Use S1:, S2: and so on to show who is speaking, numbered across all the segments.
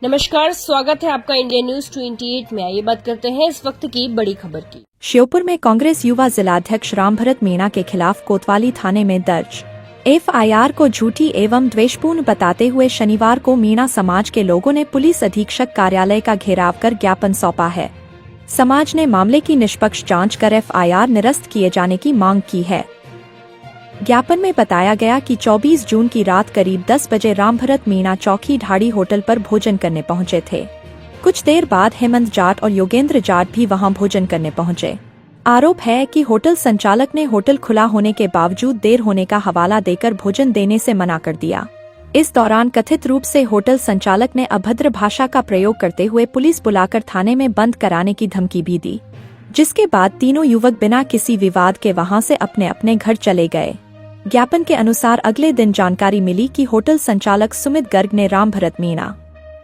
S1: नमस्कार, स्वागत है आपका इंडिया न्यूज 28 में। आइए बात करते हैं इस वक्त की बड़ी खबर की।
S2: श्योपुर में कांग्रेस युवा जिलाध्यक्ष रामभरत मीणा के खिलाफ कोतवाली थाने में दर्ज एफआईआर को झूठी एवं द्वेषपूर्ण बताते हुए शनिवार को मीणा समाज के लोगों ने पुलिस अधीक्षक कार्यालय का घेराव कर ज्ञापन सौंपा है। समाज ने मामले की निष्पक्ष जांच कर एफआईआर निरस्त किए जाने की मांग की है। ज्ञापन में बताया गया कि 24 जून की रात करीब 10 बजे रामभरत मीणा चौकी ढाड़ी होटल पर भोजन करने पहुंचे थे। कुछ देर बाद हेमंत जाट और योगेंद्र जाट भी वहां भोजन करने पहुंचे। आरोप है कि होटल संचालक ने होटल खुला होने के बावजूद देर होने का हवाला देकर भोजन देने से मना कर दिया। इस दौरान कथित रूप से होटल संचालक ने अभद्र भाषा का प्रयोग करते हुए पुलिस बुलाकर थाने में बंद कराने की धमकी भी दी, जिसके बाद तीनों युवक बिना किसी विवाद के वहां से अपने अपने घर चले गए। ज्ञापन के अनुसार अगले दिन जानकारी मिली कि होटल संचालक सुमित गर्ग ने रामभरत मीणा,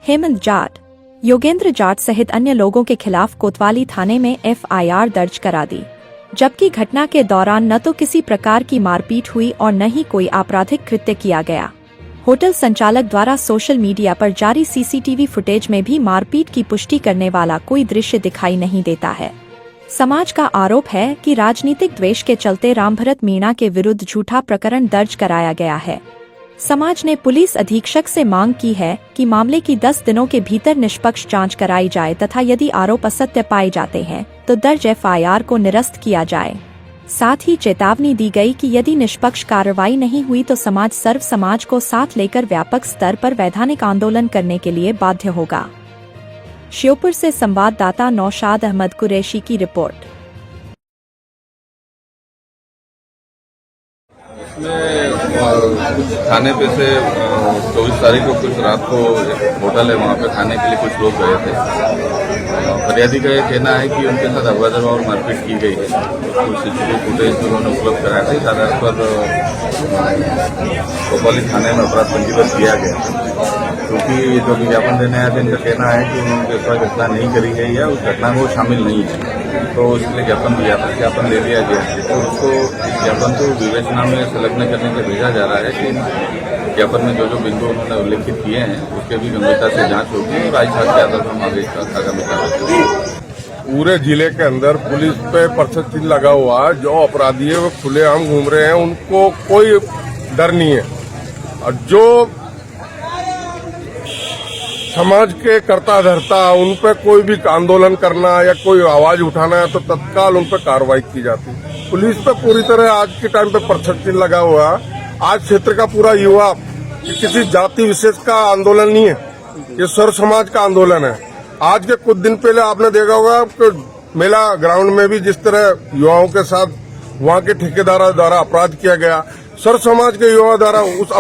S2: हेमंत जाट, योगेंद्र जाट सहित अन्य लोगों के खिलाफ कोतवाली थाने में एफआईआर दर्ज करा दी, जबकि घटना के दौरान न तो किसी प्रकार की मारपीट हुई और न ही कोई आपराधिक कृत्य किया गया। होटल संचालक द्वारा सोशल मीडिया पर जारी सीसीटीवी फुटेज में भी मारपीट की पुष्टि करने वाला कोई दृश्य दिखाई नहीं देता है। समाज का आरोप है कि राजनीतिक द्वेष के चलते रामभरत मीणा के विरुद्ध झूठा प्रकरण दर्ज कराया गया है। समाज ने पुलिस अधीक्षक से मांग की है कि मामले की 10 दिनों के भीतर निष्पक्ष जांच कराई जाए तथा यदि आरोप असत्य पाए जाते हैं तो दर्ज एफआईआर को निरस्त किया जाए। साथ ही चेतावनी दी गई कि यदि निष्पक्ष कार्रवाई नहीं हुई तो समाज सर्व समाज को साथ लेकर व्यापक स्तर पर वैधानिक आंदोलन करने के लिए बाध्य होगा। श्योपुर से संवाददाता नौशाद अहमद कुरैशी की रिपोर्ट।
S3: इसमें खाने पे से 24 तारीख को कुछ रात को होटल है, वहाँ पे खाने के लिए कुछ लोग गए थे। फरियादी का ये कहना है कि उनके साथ अभद्र और मारपीट की गई है। कुछ सीसीटीवी फुटेज उन्होंने उपलब्ध कराया था। इस आधार पर कोतवाली थाने में अपराध पंजीबद्ध किया गया, क्योंकि जो विज्ञापन देने आए थे इनका कहना है कि उन्होंने कोई घटना नहीं करी है या उस घटना में वो शामिल नहीं है, तो इसलिए ज्ञापन दिया था। ज्ञापन ले लिया गया तो उसको ज्ञापन को विवेचना में संलग्न करने के भेजा जा रहा है कि ज्ञापन में जो जो बिंदु उन्होंने उल्लेखित किए हैं उसके भी गंभीरता से जांच होगी और आज के आधार पर हम आगे आगामी कार्रवाई।
S4: पूरे जिले के अंदर पुलिस पे परचम चिन्ह लगा हुआ है। जो अपराधी है वो खुलेआम घूम रहे हैं, उनको कोई डर नहीं है। और जो समाज के कर्ता धर्ता उन पे कोई भी आंदोलन करना या कोई आवाज उठाना है तो तत्काल उन पर कार्रवाई की जाती है। पुलिस पे पूरी तरह आज के टाइम पे परचम चिन्ह लगा हुआ है। आज क्षेत्र का पूरा युवा किसी जाति विशेष का आंदोलन नहीं है, ये सर्व समाज का आंदोलन है। आज के कुछ दिन पहले आपने देखा होगा कि मेला ग्राउंड में भी जिस तरह युवाओं के साथ वहां के ठेकेदारों द्वारा अपराध किया गया, सर्व समाज के युवा द्वारा उस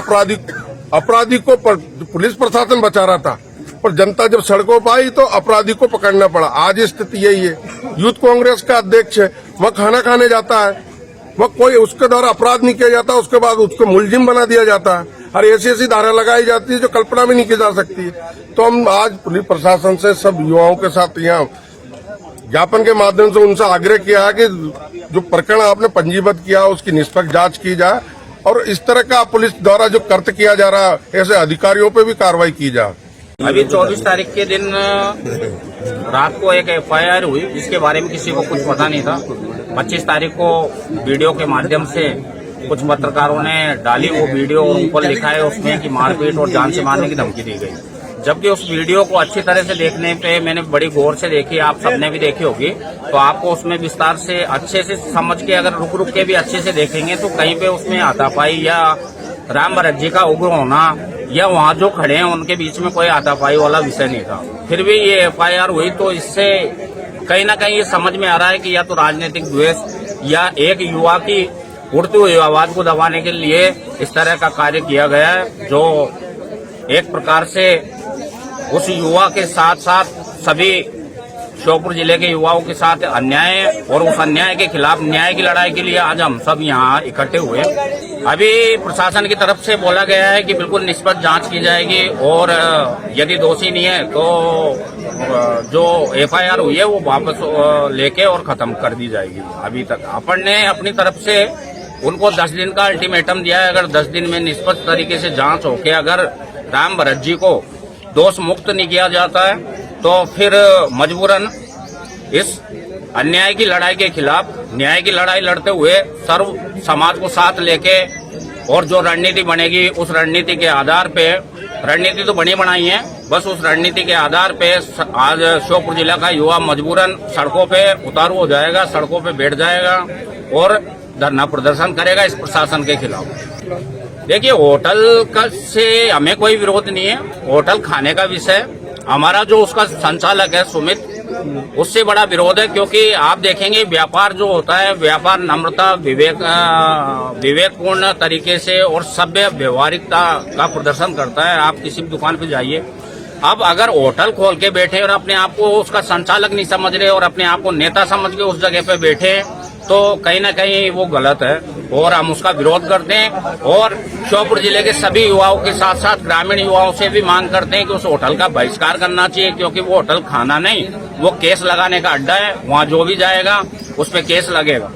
S4: अपराधी को पुलिस प्रशासन बचा रहा था, पर जनता जब सड़कों पर आई तो अपराधी को पकड़ना पड़ा। आज स्थिति यही है। यूथ कांग्रेस का अध्यक्ष है, वह खाना खाने जाता है, वह कोई उसके द्वारा अपराध नहीं किया जाता, उसके बाद उसको मुलजिम बना दिया जाता है और ऐसी धारा लगाई जाती है जो कल्पना भी नहीं की जा सकती। तो हम आज पुलिस प्रशासन से सब युवाओं के साथ यहाँ ज्ञापन के माध्यम से उनसे आग्रह किया है कि जो प्रकरण आपने पंजीबद्ध किया उसकी निष्पक्ष जांच की जाए और इस तरह का पुलिस द्वारा जो कृत्य किया जा रहा है ऐसे अधिकारियों पे भी कार्रवाई की जाए।
S5: अभी 24 तारीख के दिन रात को एक एफआईआर हुई, जिसके बारे में किसी को कुछ पता नहीं था। 25 तारीख को वीडियो के माध्यम से कुछ पत्रकारों ने डाली वो वीडियो और ऊपर लिखा है उसमें कि मारपीट और जान से मारने की धमकी दी गई। जबकि उस वीडियो को अच्छी तरह से देखने पे मैंने बड़ी गौर से देखी, आप सबने भी देखी होगी, तो आपको उसमें विस्तार से अच्छे से समझ के अगर रुक के भी अच्छे से देखेंगे तो कहीं पे उसमें हाथापाई या रामभरत जी का उग्र होना या वहाँ जो खड़े हैं उनके बीच में कोई हाथापाई वाला विषय नहीं था। फिर भी ये एफआईआर हुई तो इससे कहीं ना कहीं ये समझ में आ रहा है कि या तो राजनीतिक द्वेष या एक युवा की उड़ती हुई आवाज को दबाने के लिए इस तरह का कार्य किया गया है, जो एक प्रकार से उस युवा के साथ साथ सभी श्योपुर जिले के युवाओं के साथ अन्याय है और उस अन्याय के खिलाफ न्याय की लड़ाई के लिए आज हम सब यहाँ इकट्ठे हुए। अभी प्रशासन की तरफ से बोला गया है कि बिल्कुल निष्पक्ष जांच की जाएगी और यदि दोषी नहीं है तो जो एफआईआर हुई है वो वापस लेके और खत्म कर दी जाएगी। अभी तक अपन ने अपनी तरफ से उनको 10 दिन का अल्टीमेटम दिया है। अगर 10 दिन में निष्पक्ष तरीके से जांच होके अगर रामभरत जी को दोष मुक्त नहीं किया जाता है तो फिर मजबूरन इस अन्याय की लड़ाई के खिलाफ न्याय की लड़ाई लड़ते हुए सर्व समाज को साथ लेके और जो रणनीति बनेगी उस रणनीति के आधार पे, रणनीति तो बनी बनाई है, बस उस रणनीति के आधार पे आज श्योपुर जिला का युवा मजबूरन सड़कों पे उतारू हो जाएगा, सड़कों पे बैठ जाएगा और धरना प्रदर्शन करेगा इस प्रशासन के खिलाफ। देखिए, होटल का से हमें कोई विरोध नहीं है, होटल खाने का विषय हमारा जो उसका संचालक है सुमित, उससे बड़ा विरोध है। क्योंकि आप देखेंगे व्यापार जो होता है, व्यापार नम्रता, विवेकपूर्ण तरीके से और सभ्य व्यवहारिकता का प्रदर्शन करता है। आप किसी भी दुकान पे जाइए, अब अगर होटल खोल के बैठे और अपने आप को उसका संचालक नहीं समझ रहे और अपने आप को नेता समझ के उस जगह पे बैठे तो कहीं ना कहीं वो गलत है और हम उसका विरोध करते हैं। और श्योपुर जिले के सभी युवाओं के साथ साथ ग्रामीण युवाओं से भी मांग करते हैं कि उस होटल का बहिष्कार करना चाहिए, क्योंकि वो होटल खाना नहीं, वो केस लगाने का अड्डा है। वहाँ जो भी जाएगा उस पर केस लगेगा।